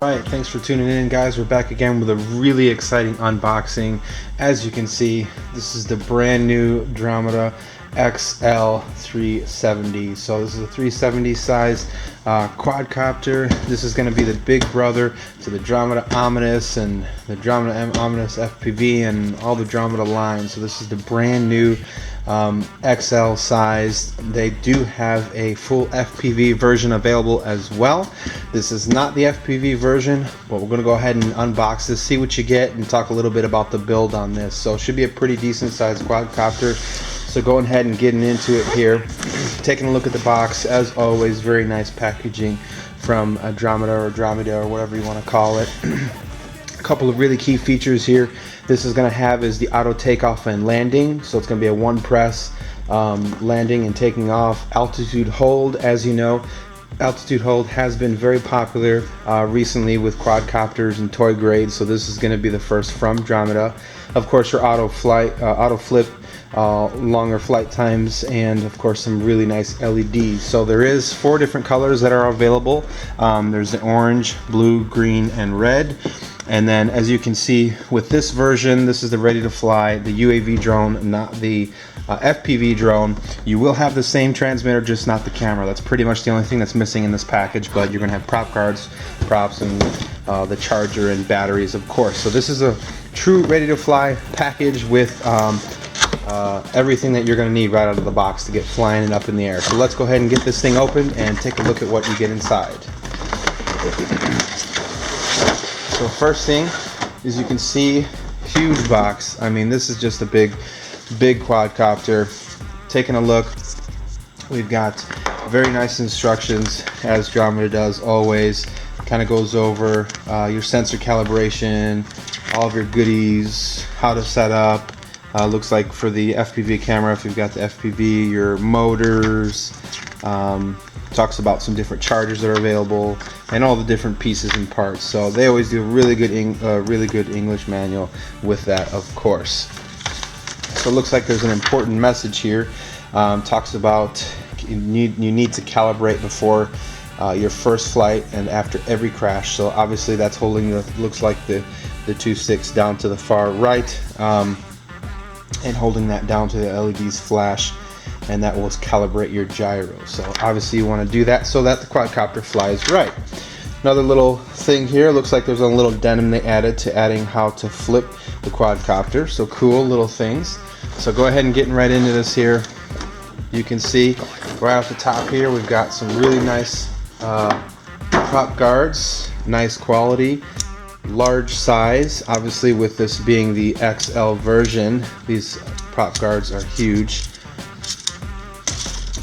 Alright, thanks for tuning in, guys. We're back again with a really exciting unboxing. As you can see, this is the brand new Dromida XL 370. So this is a 370 size quadcopter. This is going to be the big brother to the Dromida Omnis and the Dromida M Omnis FPV and all the Dromida lines. So this is the brand new XL size. They do have a full FPV version available as well. This is not the FPV version, but we're going to go ahead and unbox this, see what you get, and talk a little bit about the build on this. So it should be a pretty decent sized quadcopter. So going ahead and getting into it here, taking a look at the box. As always, very nice packaging from Dromida or Dromida or whatever you want to call it. A couple of really key features here. This is going to have is the auto takeoff and landing. So it's going to be a one press landing and taking off. Altitude hold, as you know, altitude hold has been very popular recently with quadcopters and toy grades. So this is going to be the first from Dromida. Of course, your auto flip, longer flight times, and of course some really nice LEDs. So there is 4 different colors that are available. There's the orange, blue, green, and red. And then, as you can see with this version, this is the ready to fly, the UAV drone, not the FPV drone. You will have the same transmitter, just not the camera. That's pretty much the only thing that's missing in this package, but you're going to have prop cards, props, and the charger and batteries, of course. So this is a true ready to fly package with everything that you're going to need right out of the box to get flying and up in the air. So let's go ahead and get this thing open and take a look at what you get inside. So first thing is, you can see, huge box. I mean, this is just a big quadcopter. Taking a look, we've got very nice instructions, as Dromida does always. Kind of goes over your sensor calibration, all of your goodies, how to set up. Looks like for the FPV camera, if you've got the FPV, your motors. Talks about some different chargers that are available and all the different pieces and parts. So they always do a really good English manual with that, of course. So it looks like there's an important message here. Talks about you need to calibrate before your first flight and after every crash. So obviously that's holding looks like the 2 sticks down to the far right, and holding that down to the LEDs flash, and that will calibrate your gyro. So obviously you want to do that so that the quadcopter flies right. Another little thing here, looks like there's a little denim they added to adding how to flip the quadcopter. So cool little things. So go ahead and getting right into this here. You can see right off the top here, we've got some really nice prop guards, nice quality, large size. Obviously with this being the XL version, these prop guards are huge.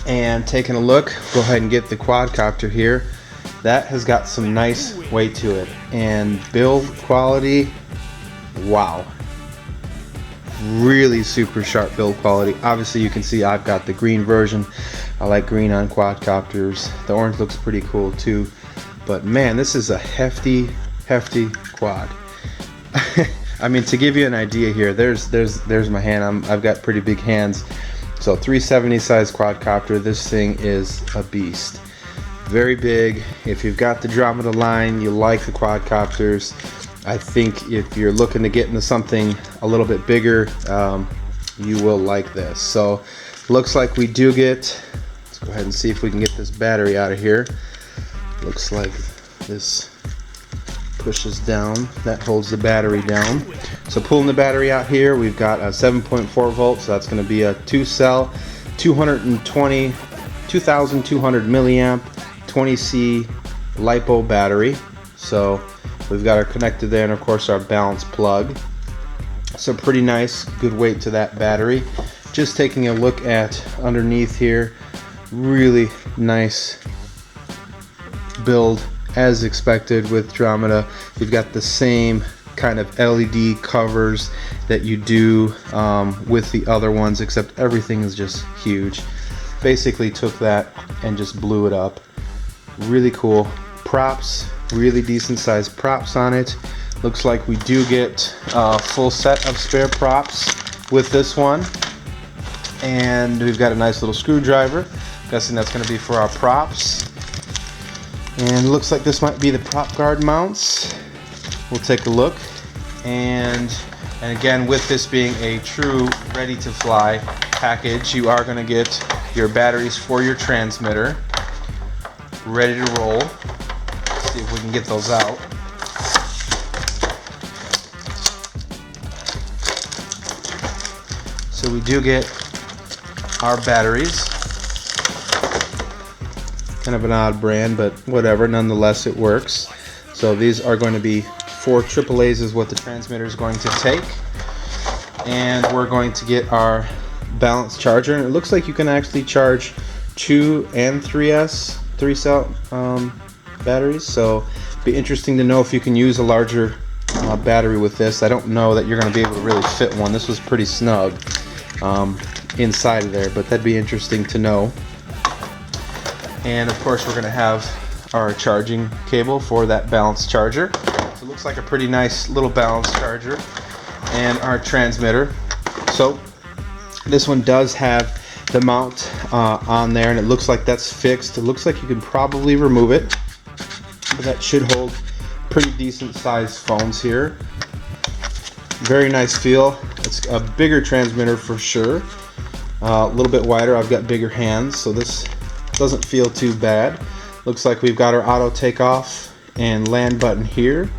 And taking a look, go ahead and get the quadcopter here. That has got some nice weight to it, and build quality, wow, really super sharp build quality. Obviously you can see I've got the green version. I like green on quadcopters. The orange looks pretty cool too, but man, this is a hefty quad. I mean, to give you an idea here, there's my hand. I've got pretty big hands. So 370 size quadcopter, this thing is a beast. Very big. If you've got the Dromida line, you like the quadcopters, I think if you're looking to get into something a little bit bigger, you will like this. So looks like we do get, let's go ahead and see if we can get this battery out of here. Looks like this pushes down, that holds the battery down. So pulling the battery out here, we've got a 7.4 volts, so that's going to be a 2-cell 220 2200 milliamp 20C LiPo battery. So we've got our connector there, and of course our balance plug. So pretty nice, good weight to that battery. Just taking a look at underneath here, really nice build as expected with Dromida. You've got the same kind of LED covers that you do with the other ones, except everything is just huge. Basically took that and just blew it up. Really cool. Props, really decent sized props on it. Looks like we do get a full set of spare props with this one. And we've got a nice little screwdriver. Guessing that's going to be for our props. And looks like this might be the prop guard mounts. We'll take a look. And again, with this being a true ready to fly package, you are going to get your batteries for your transmitter ready to roll. Let's see if we can get those out. So we do get our batteries. Kind of an odd brand, but whatever, nonetheless it works. So these are going to be 4 AAAs is what the transmitter is going to take. And we're going to get our balanced charger, and it looks like you can actually charge 2 and 3S 3-cell batteries, so it'd be interesting to know if you can use a larger battery with this. I don't know that you're going to be able to really fit one. This was pretty snug inside of there, but that'd be interesting to know. And of course we're going to have our charging cable for that balanced charger. So it looks like a pretty nice little balanced charger. And our transmitter. So this one does have the mount on there, and it looks like that's fixed. It looks like you can probably remove it, but that should hold pretty decent sized phones here. Very nice feel. It's a bigger transmitter for sure. A little bit wider. I've got bigger hands, so this doesn't feel too bad. Looks like we've got our auto takeoff and land button here.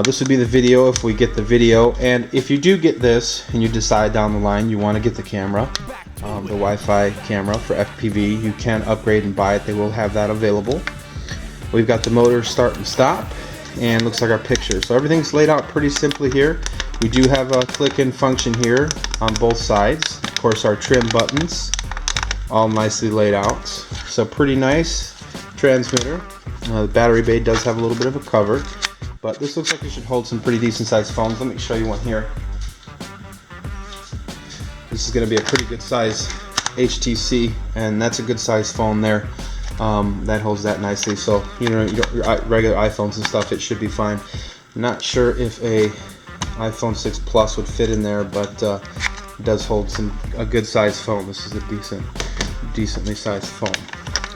This would be the video if we get the video, and if you do get this and you decide down the line you want to get the camera, the Wi-Fi camera for FPV, you can upgrade and buy it. They will have that available. We've got the motor start and stop, and looks like our picture. So everything's laid out pretty simply here. We do have a click-in function here on both sides. Of course, our trim buttons all nicely laid out. So pretty nice transmitter. The battery bay does have a little bit of a cover, but this looks like it should hold some pretty decent sized phones. Let me show you one here. This is going to be a pretty good size HTC, and that's a good size phone there. That holds that nicely. So your regular iPhones and stuff, it should be fine. Not sure if a iPhone 6 Plus would fit in there, but it does hold a good size phone. This is a decently sized phone.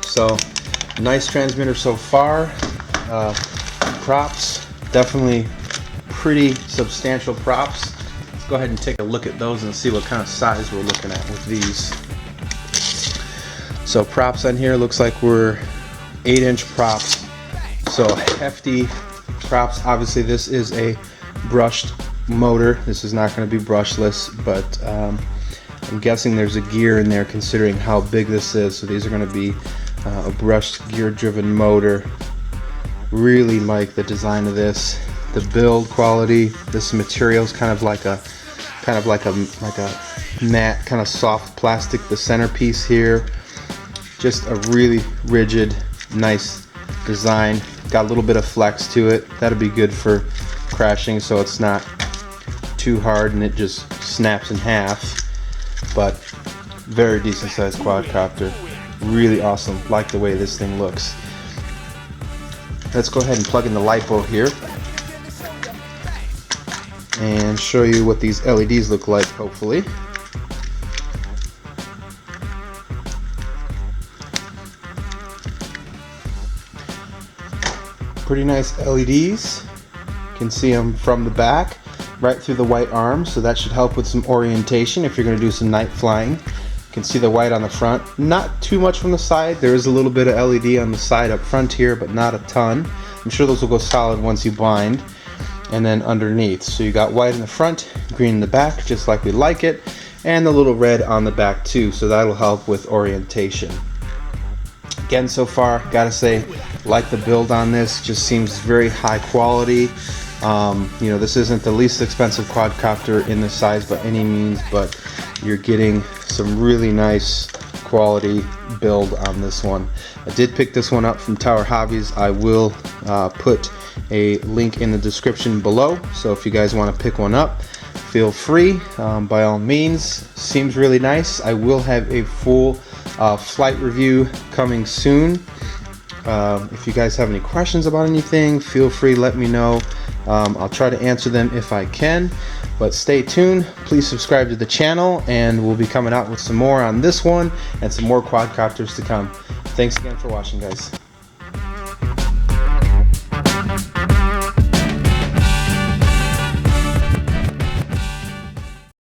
So nice transmitter so far. Props, definitely pretty substantial props. Let's go ahead and take a look at those and see what kind of size we're looking at with these. So props on here, looks like we're 8-inch props. So hefty props. Obviously this is a brushed motor. This is not going to be brushless, but I'm guessing there's a gear in there considering how big this is. So these are going to be a brushed gear driven motor. Really like the design of this, the build quality. This material is kind of like a matte, kind of soft plastic. The centerpiece here, just a really rigid, nice design. Got a little bit of flex to it. That'll be good for crashing, so it's not too hard and it just snaps in half. But very decent sized quadcopter. Really awesome. Like the way this thing looks. Let's go ahead and plug in the LiPo here and show you what these LEDs look like, hopefully. Pretty nice LEDs. You can see them from the back right through the white arms, so that should help with some orientation if you're going to do some night flying. You can see the white on the front, not too much from the side. There is a little bit of LED on the side up front here, but not a ton. I'm sure those will go solid once you bind. And then underneath, so you got white in the front, green in the back, just like we like it, and the little red on the back too, so that'll help with orientation. Again, so far, gotta say, like the build on this, just seems very high quality. You know, this isn't the least expensive quadcopter in the size by any means, but you're getting some really nice quality build on this one. I did pick this one up from Tower Hobbies. I will put a link in the description below, so if you guys want to pick one up, feel free, by all means. Seems really nice. I will have a full flight review coming soon. If you guys have any questions about anything, feel free, let me know. I'll try to answer them if I can, but stay tuned. Please subscribe to the channel, and we'll be coming out with some more on this one and some more quadcopters to come. Thanks again for watching, guys.